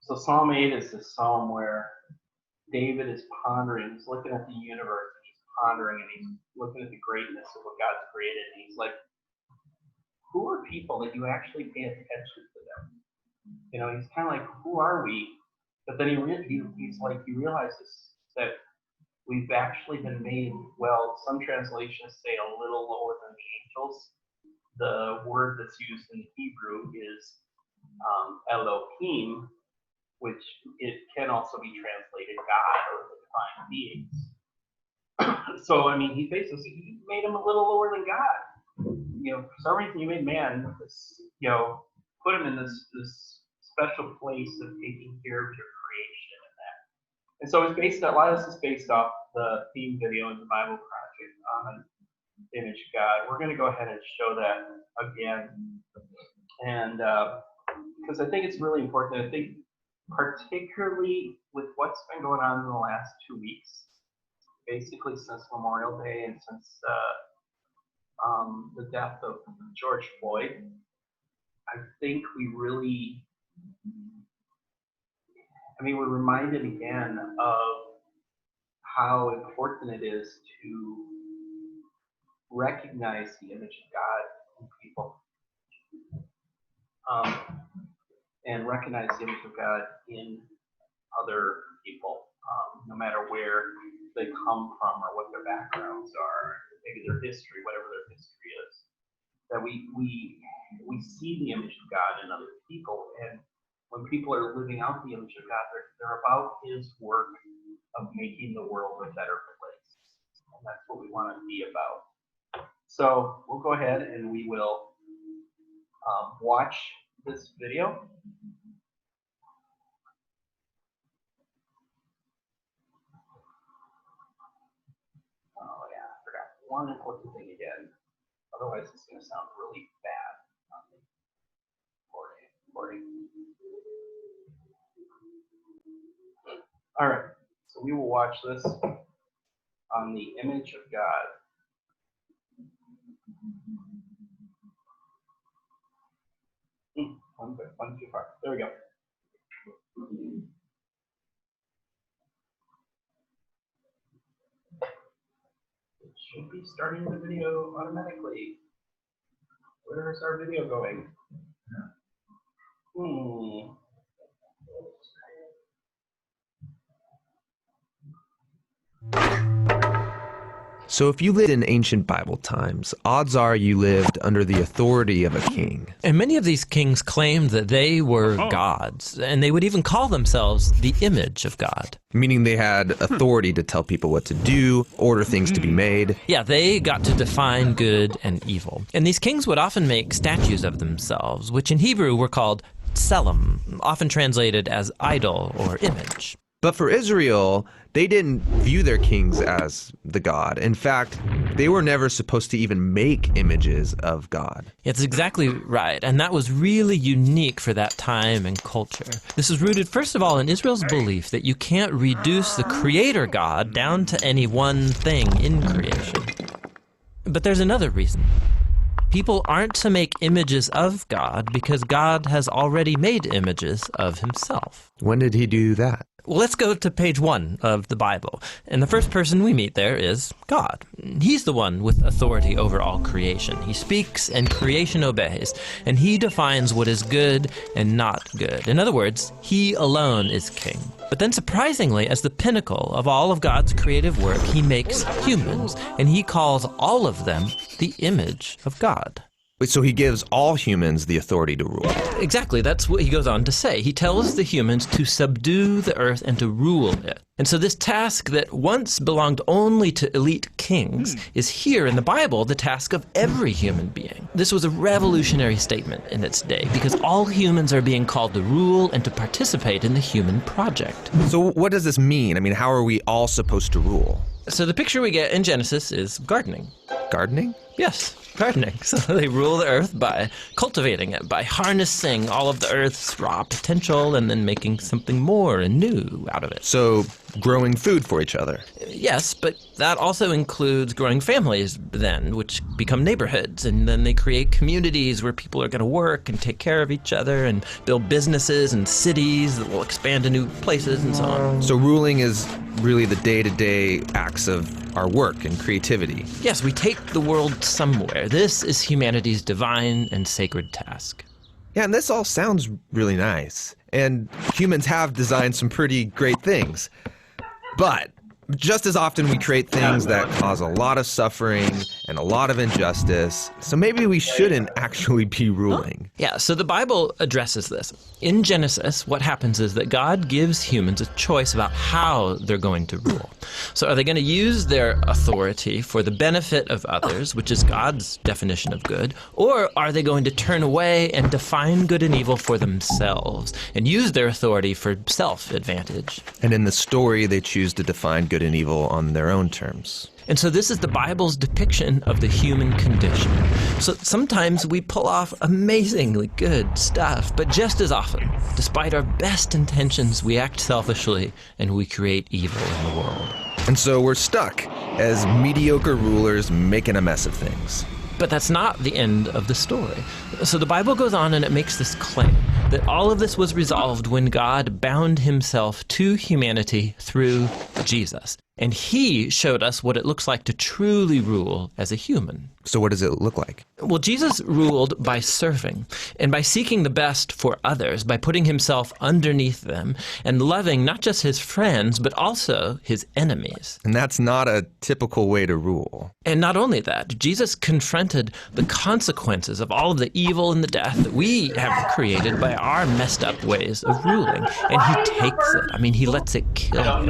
So Psalm 8 is this psalm where David is pondering, he's looking at the universe, and he's pondering, and he's looking at the greatness of what God's created, and he's like, who are people that you actually pay attention to them? You know, he's kind of like, who are we? But then he's like, he realizes that we've actually been made, well, some translations say a little lower than the angels. The word that's used in Hebrew is Elohim, which it can also be translated God or the divine beings. So, I mean, he basically made him a little lower than God. You know, for some reason you made man, you know, put him in this special place of taking care of your creation and that. And so it's based, a lot of this is based off the theme video in the Bible Project on the image of God. We're going to go ahead and show that again. And because I think it's really important. I think particularly with what's been going on in the last 2 weeks, basically since Memorial Day and since the death of George Floyd, I think we really, I mean, we're reminded again of how important it is to recognize the image of God in people, and recognize the image of God in other people, no matter where they come from or what their backgrounds are, maybe their history, whatever their history is. That we see the image of God in other people, and when people are living out the image of God, they're about His work of making the world a better place, and that's what we want to be about. So we'll go ahead and we will watch this video. Oh yeah, I forgot one important thing again. Otherwise, it's going to sound really bad on the recording. All right, so we will watch this on the image of God. One too far. There we go. It should be starting the video automatically. Where is our video going? So if you lived in ancient Bible times, odds are you lived under the authority of a king. And many of these kings claimed that they were gods, and they would even call themselves the image of God. Meaning they had authority to tell people what to do, order things to be made. Yeah, they got to define good and evil. And these kings would often make statues of themselves, which in Hebrew were called tselem, often translated as idol or image. But for Israel, they didn't view their kings as the God. In fact, they were never supposed to even make images of God. It's exactly right, and that was really unique for that time and culture. This is rooted, first of all, in Israel's belief that you can't reduce the Creator God down to any one thing in creation. But there's another reason. People aren't to make images of God because God has already made images of Himself. When did He do that? Well, let's go to page 1 of the Bible. And the first person we meet there is God. He's the one with authority over all creation. He speaks and creation obeys. And He defines what is good and not good. In other words, He alone is king. But then surprisingly, as the pinnacle of all of God's creative work, He makes humans. And He calls all of them the image of God. So He gives all humans the authority to rule. Exactly, that's what He goes on to say. He tells the humans to subdue the earth and to rule it. And so this task that once belonged only to elite kings is here in the Bible the task of every human being. This was a revolutionary statement in its day because all humans are being called to rule and to participate in the human project. So what does this mean? I mean, how are we all supposed to rule? So the picture we get in Genesis is gardening. gardening? Yes, gardening. So they rule the earth by cultivating it, by harnessing all of the earth's raw potential and then making something more and new out of it. So growing food for each other. Yes, but that also includes growing families then, which become neighborhoods, and then they create communities where people are going to work and take care of each other and build businesses and cities that will expand to new places and so on. So ruling is really the day-to-day acts of our work and creativity. Yes, we take the world somewhere. This is humanity's divine and sacred task. Yeah, and this all sounds really nice. And humans have designed some pretty great things. But just as often we create things that cause a lot of suffering and a lot of injustice, so maybe we shouldn't actually be ruling. Yeah, so the Bible addresses this. In Genesis, what happens is that God gives humans a choice about how they're going to rule. So are they going to use their authority for the benefit of others, which is God's definition of good, or are they going to turn away and define good and evil for themselves and use their authority for self-advantage? And in the story, they choose to define good and evil on their own terms. And so this is the Bible's depiction of the human condition. So sometimes we pull off amazingly good stuff, but just as often, despite our best intentions, we act selfishly and we create evil in the world. And so we're stuck as mediocre rulers making a mess of things. But that's not the end of the story. So the Bible goes on and it makes this claim that all of this was resolved when God bound himself to humanity through Jesus. And he showed us what it looks like to truly rule as a human. So what does it look like? Well, Jesus ruled by serving and by seeking the best for others, by putting himself underneath them and loving not just his friends, but also his enemies. And that's not a typical way to rule. And not only that, Jesus confronted the consequences of all of the evil and the death that we have created by our messed up ways of ruling. And he takes it. I mean, he lets it kill him.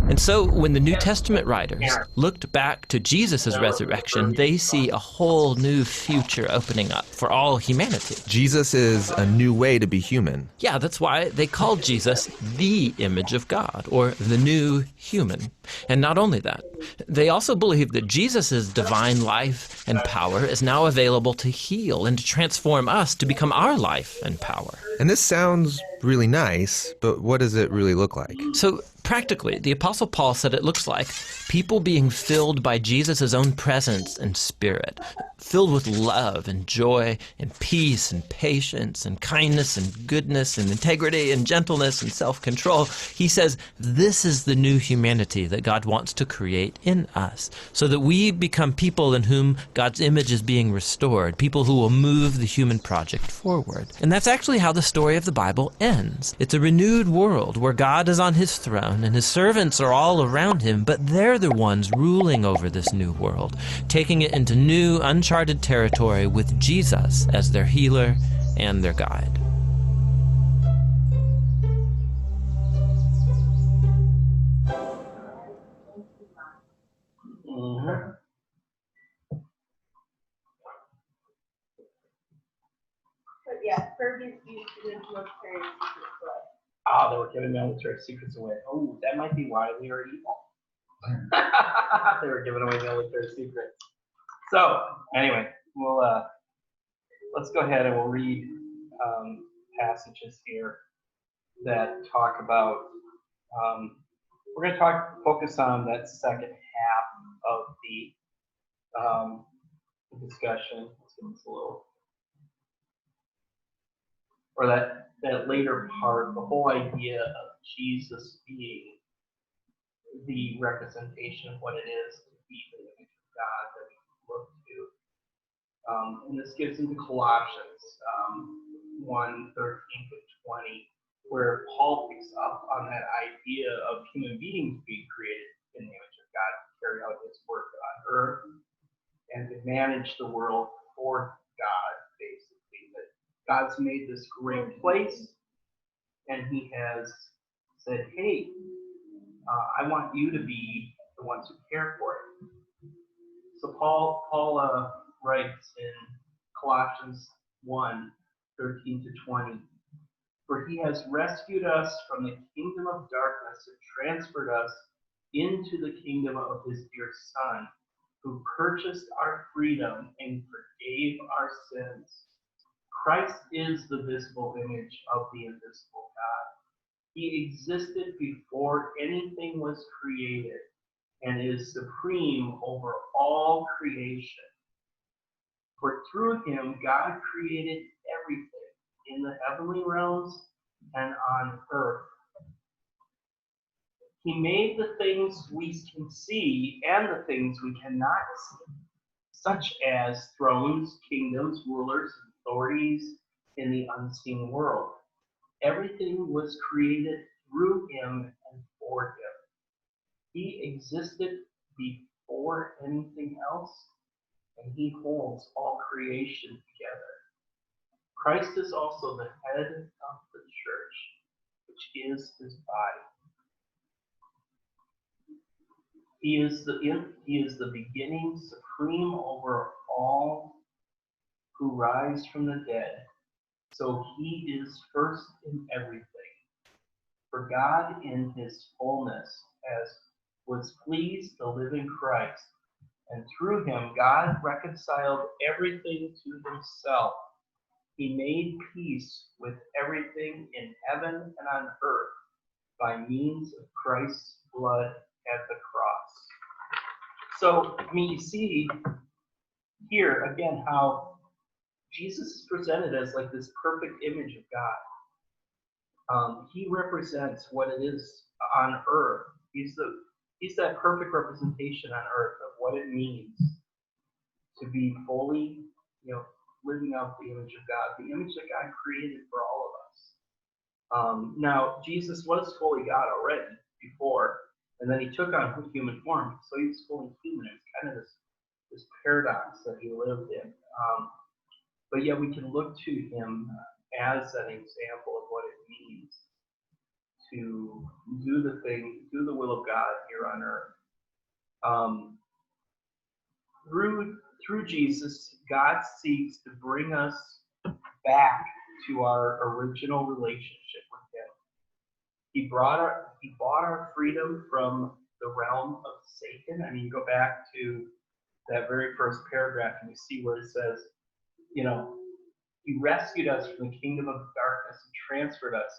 And so when the New Testament writers looked back to Jesus' resurrection, they see a whole new future opening up for all humanity. Jesus is a new way to be human. Yeah, that's why they called Jesus the image of God, or the new human. And not only that, they also believe that Jesus' divine life and power is now available to heal and to transform us to become our life and power. And this sounds really nice, but what does it really look like? So practically, the Apostle Paul said it looks like people being filled by Jesus' own presence and spirit, filled with love and joy and peace and patience and kindness and goodness and integrity and gentleness and self-control. He says this is the new humanity that God wants to create in us, so that we become people in whom God's image is being restored, people who will move the human project forward. And that's actually how the story of the Bible ends. It's a renewed world where God is on his throne and his servants are all around him, but they're the ones ruling over this new world, taking it into new, uncharted territory with Jesus as their healer and their guide. But yeah, Fergus used to give military secrets away. Ah, they were giving military secrets away. Oh, that might be why we are evil. They were giving away military secrets. So, anyway, we'll let's go ahead and we'll read passages here that talk about. We're going to focus on that second half of the discussion. Let's give this a little, or that later part, the whole idea of Jesus being the representation of what it is to be the image of God that we can look to. And this gives into Colossians 1:13 to 20, where Paul picks up on that idea of human beings being created in the image of God to carry out his work on earth and to manage the world for God, basically. That God's made this great place, and he has said, hey, I want you to be the ones who care for it. So Paul writes in Colossians 1:13 to 20, for he has rescued us from the kingdom of darkness and transferred us into the kingdom of his dear Son, who purchased our freedom and forgave our sins. Christ is the visible image of the invisible God. He existed before anything was created and is supreme over all creation. For through him, God created everything in the heavenly realms and on earth. He made the things we can see and the things we cannot see, such as thrones, kingdoms, rulers, and authorities in the unseen world. Everything was created through him and for him. He existed before anything else, and he holds all creation together. Christ is also the head of the church, which is his body. He is the beginning, supreme over all who rise from the dead. So he is first in everything. For God in his fullness was pleased to live in Christ, and through him God reconciled everything to himself. He made peace with everything in heaven and on earth by means of Christ's blood at the cross. So, I mean, you see here again how Jesus is presented as like this perfect image of God. He represents what it is on earth. He's that perfect representation on earth of what it means to be fully, living out the image of God, the image that God created for all of us. Now, Jesus was fully God already before, and then he took on human form, so he was fully human. It's kind of this paradox that he lived in. But yet we can look to him as an example of what it means to do the will of God here on earth. Through Jesus, God seeks to bring us back to our original relationship with him. He bought our freedom from the realm of Satan. I mean, you go back to that very first paragraph and you see where it says, he rescued us from the kingdom of darkness and transferred us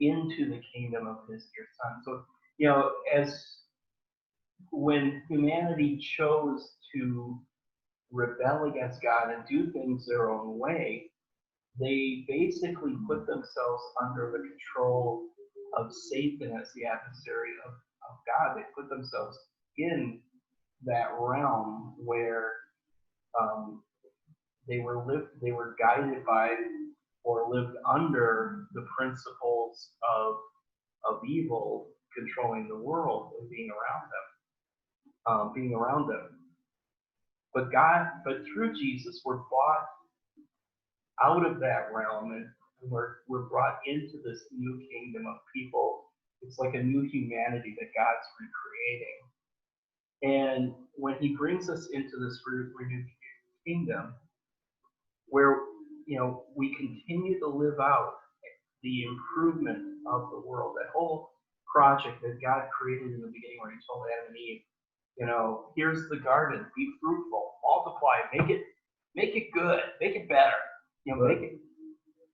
into the kingdom of his dear son. So, as when humanity chose to rebel against God and do things their own way, they basically put themselves under the control of Satan as the adversary of God. They put themselves in that realm where they were guided by or lived under the principles of evil controlling the world and being around them. But through Jesus, we're bought out of that realm and we're brought into this new kingdom of people. It's like a new humanity that God's recreating. And when he brings us into this renewed kingdom, where we continue to live out the improvement of the world, that whole project that God created in the beginning, where he told Adam and Eve, here's the garden, be fruitful, multiply, make it good, make it better, make it.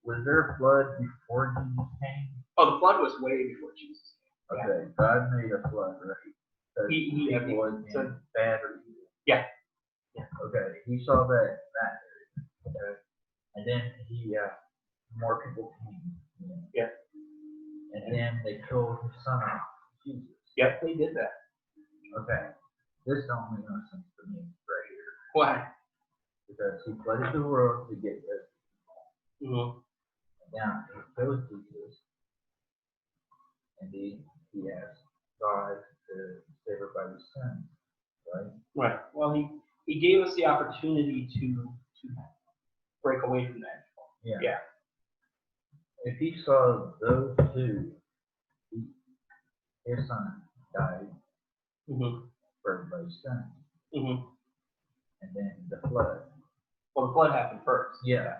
Was there a flood before Jesus came? Oh, the flood was way before Jesus came. Okay, God made a flood, right? So He wasn't bad or evil. Yeah. Okay, he saw that. Okay. And then more people came. Yeah. And then they killed his son, Jesus. Yep, they did that. Okay. This don't make no sense to me right here. Why? Because he flooded the world to get rid of people. Mm-hmm. Now he chose Jesus. And he asked God to save everybody's sins. Right? Right. Well, he gave us the opportunity to break away from that. Yeah. If he saw those two, his son died Mm-hmm. for everybody's sins. Mm-hmm. And then the flood. Well, the flood happened first. Yeah.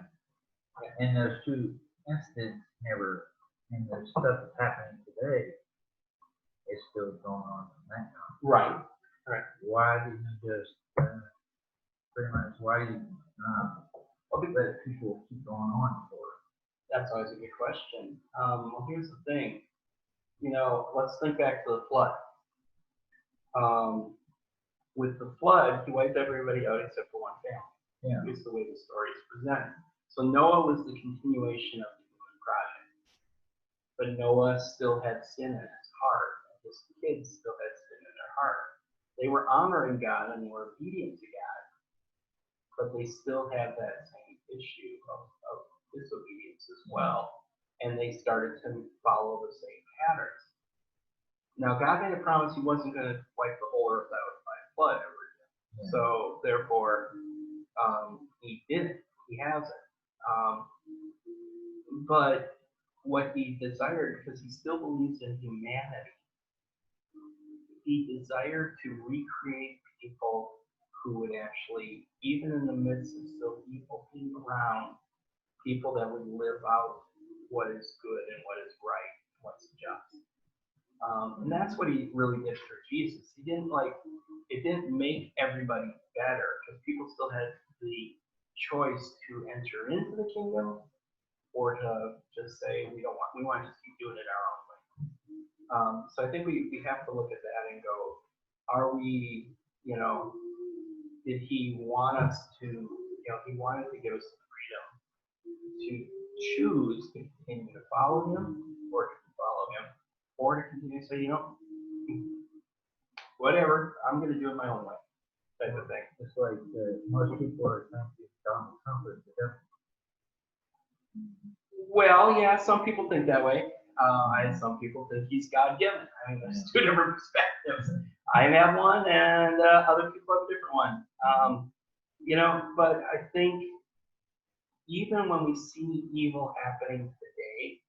And those two incidents and the stuff that's happening today is still going on right now. Right. Right. Why didn't he just pretty much why do you let people keep going on for? That's always a good question. Well, here's the thing. You know, let's think back to the flood. With the flood, he wiped everybody out except for one family. Yeah. Is the way the story is presented. So Noah was the continuation of the human project. But Noah still had sin in his heart. His kids still had sin in their heart. They were honoring God and were obedient to God, but they still had that same issue of disobedience as well. And they started to follow the same patterns. Now, God made a promise he wasn't going to wipe the whole earth out by a flood ever again. Yeah. So, therefore, he didn't. He hasn't. But what he desired, because he still believes in humanity, he desired to recreate people who would actually, even in the midst of still evil being around, people that would live out what is good and what is right, what's just. And that's what he really did for Jesus. He didn't it didn't make everybody better, because people still had the choice to enter into the kingdom or to just say, we want to just keep doing it our own way. So I think we have to look at that and go, are we, did he want us to, he wanted to give us the freedom to choose to continue to follow him or to follow him, or to continue to say, whatever, I'm going to do it my own way, type of thing. It's like most people are thinking Donald Trump is the devil. Well, yeah, some people think that way. And some people think he's God-given. I mean, there's two different perspectives. I have one, and other people have a different one. But I think even when we see evil happening today,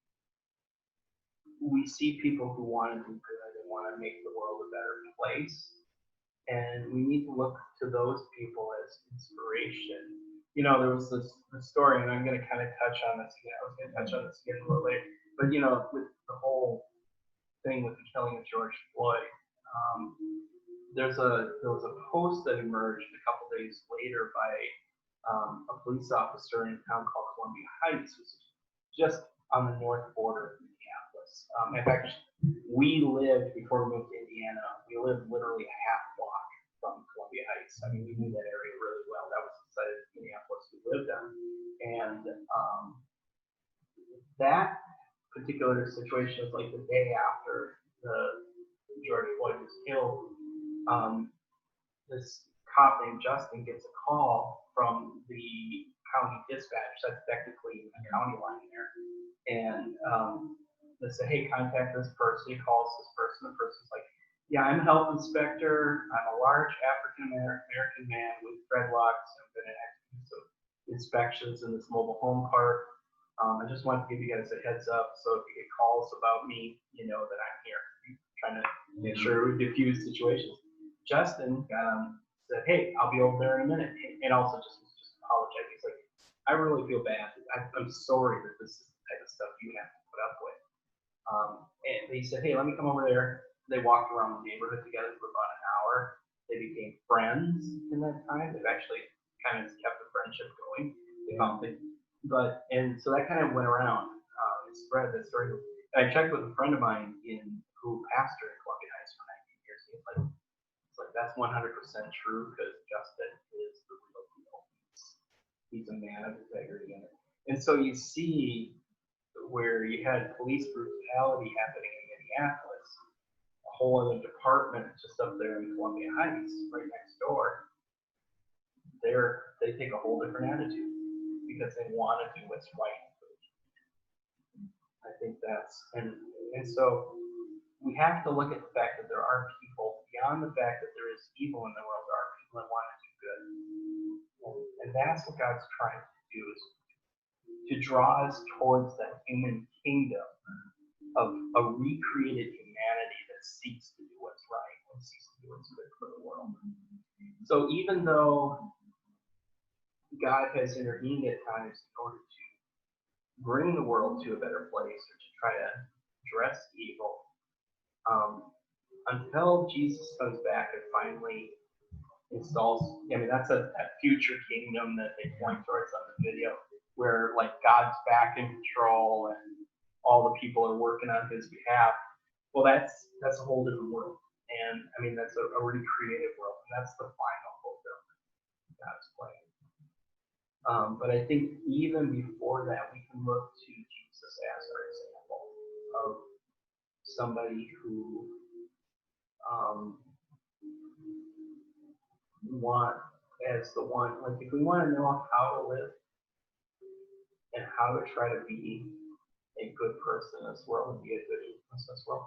we see people who want to do good and want to make the world a better place. And we need to look to those people as inspiration. There was this story, and I'm going to kind of touch on this again. I was going to touch on this again a little later. But, with the whole thing with the killing of George Floyd, there was a post that emerged a couple days later by a police officer in a town called Columbia Heights, which is just on the north border of Minneapolis. In fact, we lived, before we moved to Indiana, we lived literally a half block from Columbia Heights. I mean, we knew that area really well. That was the side of Minneapolis we lived on. And that particular situation was like the day after George Floyd was killed. This cop named Justin gets a call from the county dispatch. That's technically a county line there. And they say, hey, contact this person. He calls this person. The person's like, yeah, I'm a health inspector. I'm a large African-American man with dreadlocks. I've been in some inspections in this mobile home park. I just wanted to give you guys a heads up, so if you get calls about me, you know that I'm here. I'm trying to make sure we diffuse situations. Justin said, hey, I'll be over there in a minute, and also just apologize. He's like, I really feel bad. I'm sorry that this is the type of stuff you have to put up with. And he said, hey, let me come over there. They walked around the neighborhood together for about an hour. They became friends in that time. They've actually kind of kept the friendship going. And so that kind of went around and spread that story. And I checked with a friend of mine who pastored at Columbia Heights for 19 years. It's like that's 100% true, because Justin is the real deal. He's a man of integrity. And so you see where you had police brutality happening in Minneapolis, a whole other department just up there in Columbia Heights, right next door. They take a whole different attitude, because they want to do what's right. I think and so we have to look at the fact that there are people, beyond the fact that there is evil in the world, there are people that want to do good. And that's what God's trying to do, is to draw us towards that human kingdom of a recreated humanity that seeks to do what's right and seeks to do what's good for the world. So even though God has intervened at times in order to bring the world to a better place, or to try to address evil, until Jesus comes back and finally installs. I mean, that's that future kingdom that they point towards on the video, where like God's back in control and all the people are working on His behalf. Well, that's a whole different world, and I mean that's a really creative world, and that's the final fulfillment of God's plan. But I think even before that, we can look to Jesus as our example of somebody who want as the one, like if we want to know how to live and how to try to be a good person in this world and be a good influence in this world,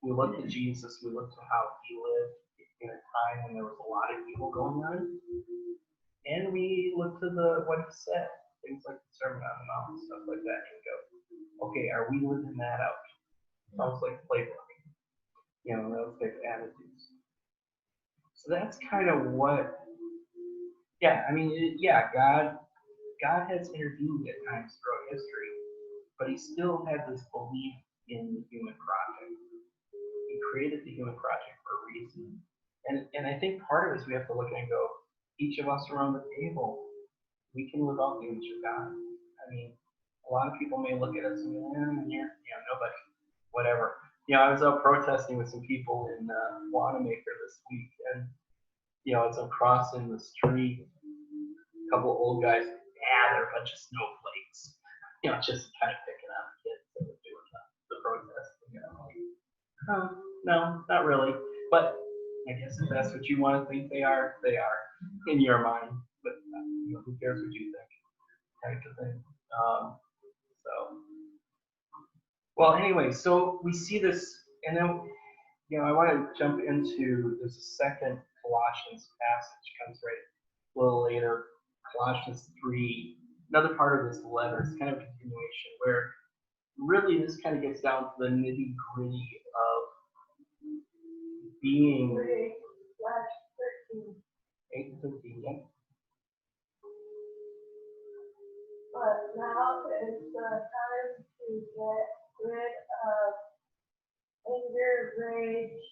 we look to Jesus, we look to how He lived in a time when there was a lot of evil going on, and we look to what He said, things like the Sermon on the Mount, stuff like that, and go, okay, are we living that out? Sounds like playbook, those type of attitudes. So that's kind of what, God has intervened at times throughout history, but He still had this belief in the human project. He created the human project for a reason. And I think part of it is we have to look at it and go, each of us around the table, we can live out the image of God. I mean, a lot of people may look at us and go, nobody, whatever. I was out protesting with some people in Wanamaker this week, and as I'm crossing the street, a couple of old guys, they're a bunch of snowflakes, just kind of picking on the kids that were doing the protest. No, not really. But I guess if that's what you want to think they are in your mind. But who cares what you think, type of thing. Well, anyway, so we see this, and then I want to jump into there's a second Colossians passage comes right a little later, Colossians 3. Another part of this letter is kind of a continuation where really this kind of gets down to the nitty gritty of being 3/13. 8:13, yeah. But now is the time to get rid of anger, rage,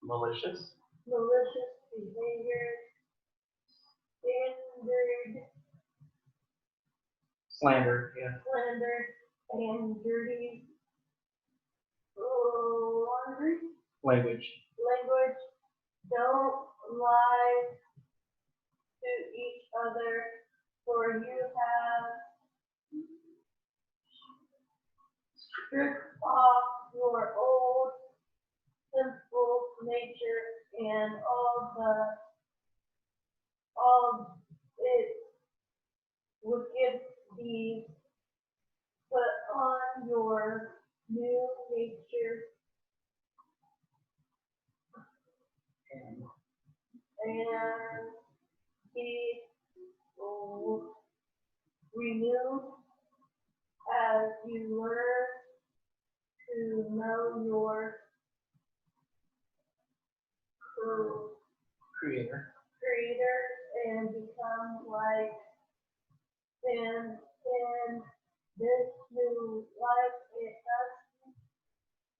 Malicious, malicious behavior, slander, yeah. slander, and dirty laundry Language. language. Don't lie to each other, for you have stripped off your old sinful nature and all it wicked deeds. Put on your new nature and be renewed as you learn to know your Creator. Creator and become like Him in this new life. It doesn't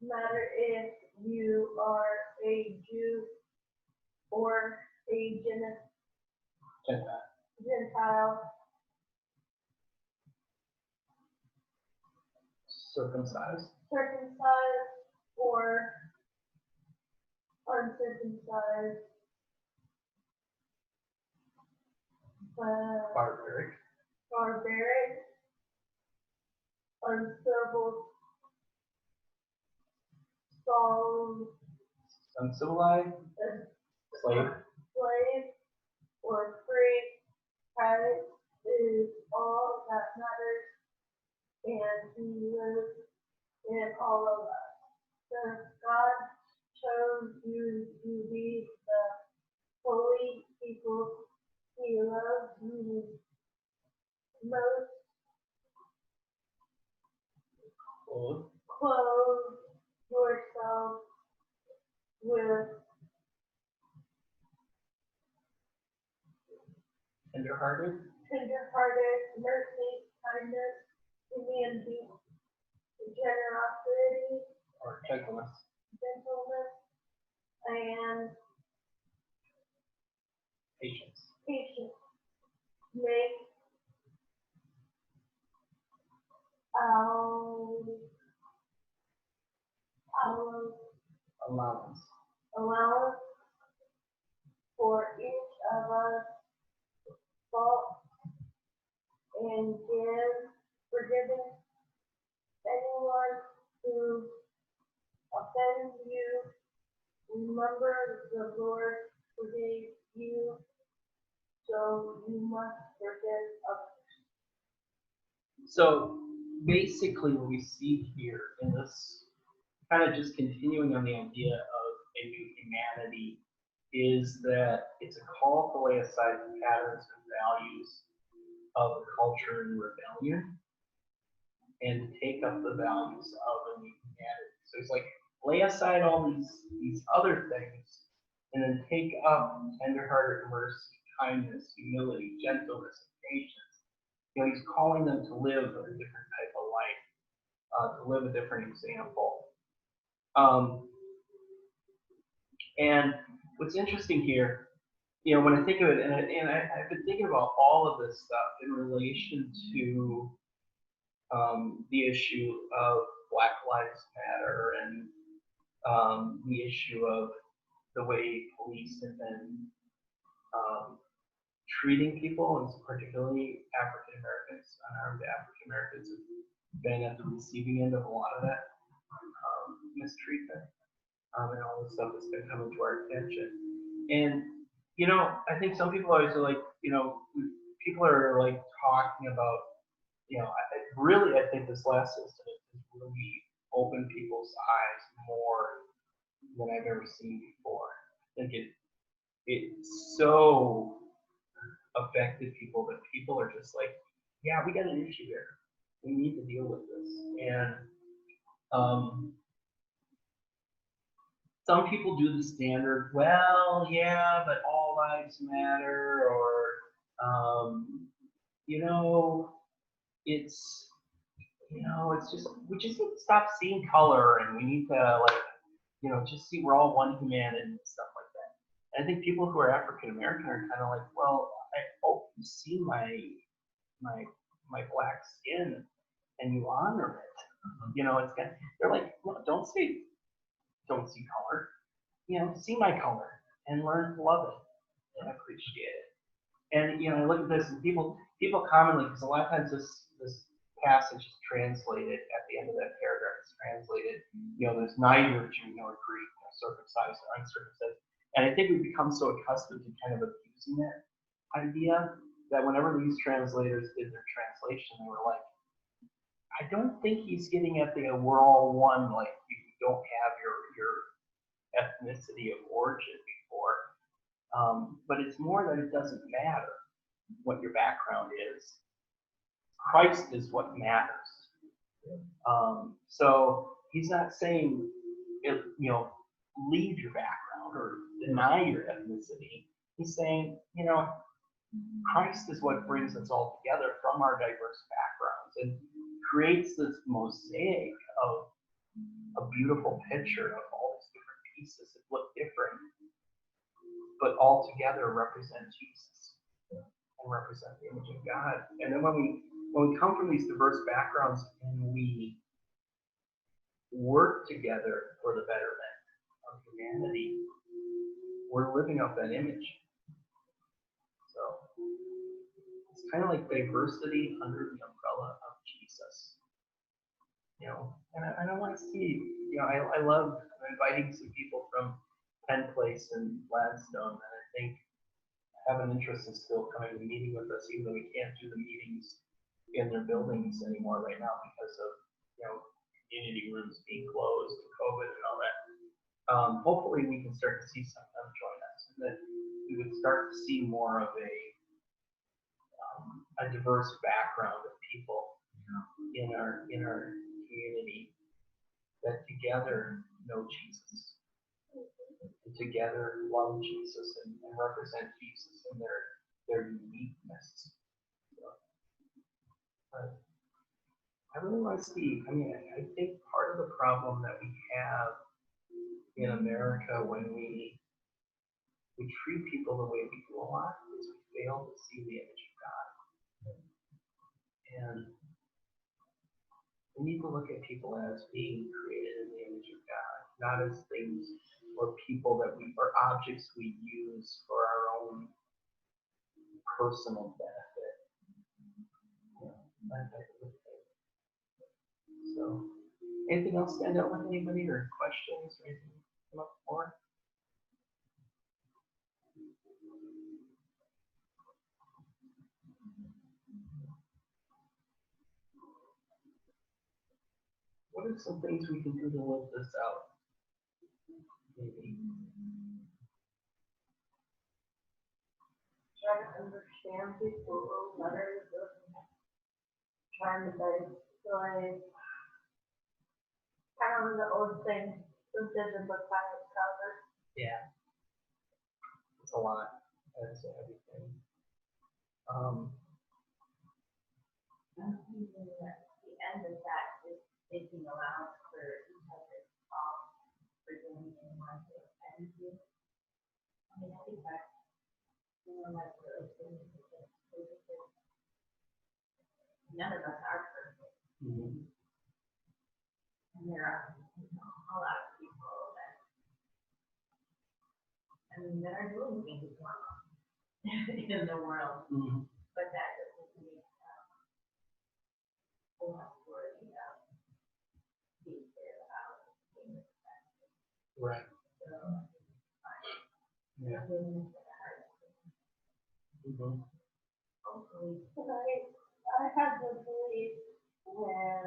matter if you are a Jew or a Gentile, Circumcised. or uncircumcised, Barbaric. uncivil, Uncivilized. Slave. or free. Christ is all that matters, and He lives in all of us. Since God chose you to be the holy people He loves you most, clothe yourself with Tenderhearted. mercy, kindness, humanity, generosity, Or gentleness. and Patience. patience. Make our Allowance. allowance for each of us fault and forgiving anyone who offends you. Remember the Lord forgave you, so you must forgive others. So basically what we see here in this, kind of just continuing on the idea of a new humanity, is that it's a call to lay aside the patterns and values of the culture and rebellion and to take up the values of a new humanity. So it's like lay aside all these other things and then take up tenderhearted mercy, kindness, humility, gentleness, and patience. You know, he's calling them to live a different type of life, to live a different example. And what's interesting here, you know, when I think of it, and I've been thinking about all of this stuff in relation to the issue of Black Lives Matter and the issue of the way police have been treating people, and particularly African Americans, unarmed African Americans, have been at the receiving end of a lot of that mistreatment, and all the stuff that's been coming to our attention. And you know, I think some people always are like, you know, people are like talking about, you know, I think this last incident has really opened people's eyes more than I've ever seen before. I think it so affected people that people are just like, yeah, we got an issue here. We need to deal with this. And some people do the standard, well, yeah, but all lives matter, or you know, it's, you know, it's just, we just need to stop seeing color, and we need to, like, you know, just see we're all one humanity and stuff like that. And I think people who are African American are kind of like, well, I hope you see my black skin and you honor it. You know, it's kind of, they're like, well, don't see color. You know, see my color and learn to love it and appreciate it. And you know, I look at this, and people commonly, because a lot of times this passage is translated at the end of that paragraph. It's translated, you know, there's neither Jew nor Greek, circumcised or uncircumcised. And I think we've become so accustomed to kind of abusing that idea that whenever these translators did their translation, they were like, I don't think he's getting at the we're all one, like you don't have your ethnicity of origin before. But it's more that it doesn't matter what your background is. Christ is what matters. So he's not saying, you know, leave your background or deny your ethnicity. He's saying, you know, Christ is what brings us all together from our diverse backgrounds and creates this mosaic of a beautiful picture of all these different pieces that look different, but all together represent Jesus and represent the image of God. And then when we come from these diverse backgrounds and we work together for the betterment of humanity, we're living up that image. So it's kind of like diversity under the umbrella of Jesus. You know, and I want to see, you know, I love inviting some people from Penn Place and Gladstone that I think have an interest in still coming to meeting with us, even though we can't do the meetings in their buildings anymore right now because of, you know, community rooms being closed and COVID and all that. Hopefully we can start to see some of them join us, and that we would start to see more of a diverse background of people in our community that together know Jesus, and together love Jesus and represent Jesus in their uniqueness. So, I really want to see, I mean, I think part of the problem that we have in America when we treat people the way we do a lot is we fail to see the image of God. And we need to look at people as being created in the image of God, not as things or people that or objects we use for our own personal benefit. That type of thing. So, anything else stand out with anybody or questions or anything come up for? What are some things we can do to live this out? Maybe. Try to understand people a little better. Trying to like, kind of the old thing, the vision book by its cover. Yeah. It's a lot. That's everything. The end of that is making allowance for each other's faults, forgiving anyone who offends you. I mean, I think that's, that's really thing. None of us are perfect. Mm-hmm. And there are, a lot of people that, that are doing things wrong in the world, Mm-hmm. but that doesn't mean we're not worthy of being fair about being respected. Right. So, Yeah. Mm-hmm. hopefully, I have the belief when,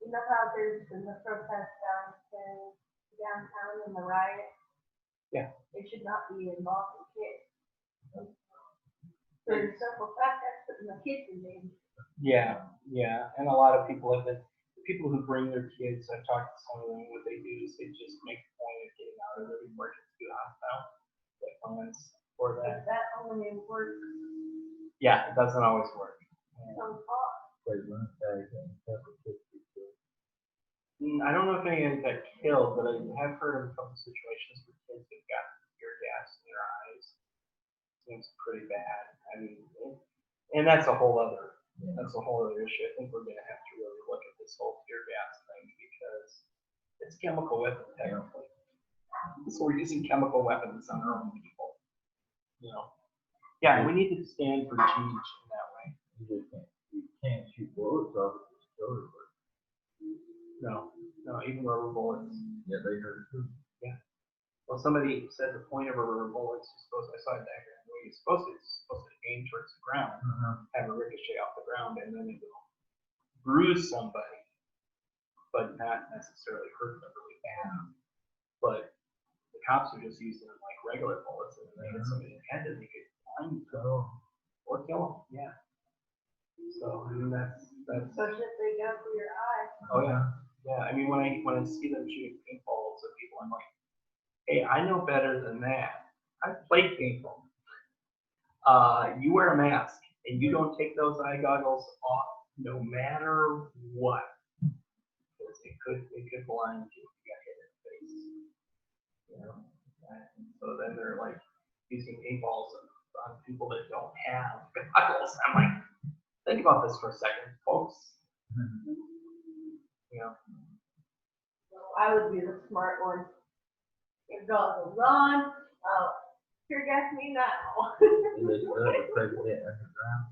you know how there's been the protest downtown and the riot? Yeah. It should not be involving kids. For the simple fact that's putting the kids in danger. Yeah, yeah, and a lot of people have been, people who bring their kids, I've talked to some of them, what they do is they just make a point of getting out of there before it gets too hostile. They plans for But that. that only works Yeah, it doesn't always work. so far. They learned that and separate kids. I don't know if anyone got killed, but I have heard of a couple situations where kids have got tear gas in their eyes. Seems pretty bad. I mean, and that's a whole other issue. I think we're gonna have to really look at this whole tear gas thing because it's a chemical weapon technically. So we're using chemical weapons on our own people. You know. Yeah, we need to stand for change in that way. You can't shoot bullets off of this story. No, even rubber bullets. Yeah, they hurt too. Well, somebody said the point of a rubber bullet is supposed. I saw a diagram. The way it's supposed to aim towards the ground, have a ricochet off the ground, and then it will bruise somebody, but not necessarily hurt them really bad. But the cops are just using them like regular bullets, and then they hit somebody in the head, and they could blind them or kill them. Yeah. So I mean that's. Especially if they go through your eye. Oh yeah. Yeah. I mean when I see them shooting paintballs at people, I'm like, hey, I know better than that. I've played paintball. You wear a mask and you don't take those eye goggles off no matter what. Because it could blind you if you got hit in the face. You know? And so then they're like using paintballs on people that don't have goggles. I'm like, think about this for a second, folks. You know. I would be the smart one. Your goggles on, tear gas me now. They still have a president underground.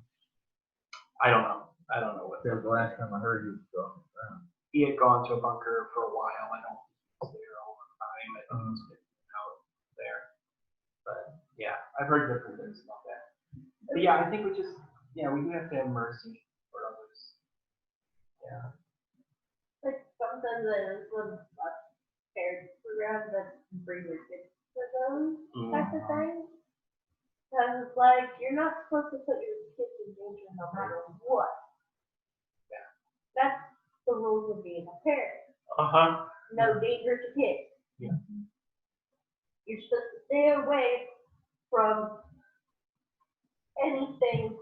I don't know what. Because the last time I heard he was still on the ground. He had gone to a bunker for a while. I don't think he was there all the time. I think he's been out there. But yeah, I've heard different things about that. But yeah, I think we do have to have mercy for others. Yeah. Like sometimes there's some parents around that bring their kids to those types of things. Because it's like you're not supposed to put your kids in danger no matter what. Yeah. That's the rules of being a parent. Uh-huh. No danger to kids. Yeah. You're supposed to stay away from anything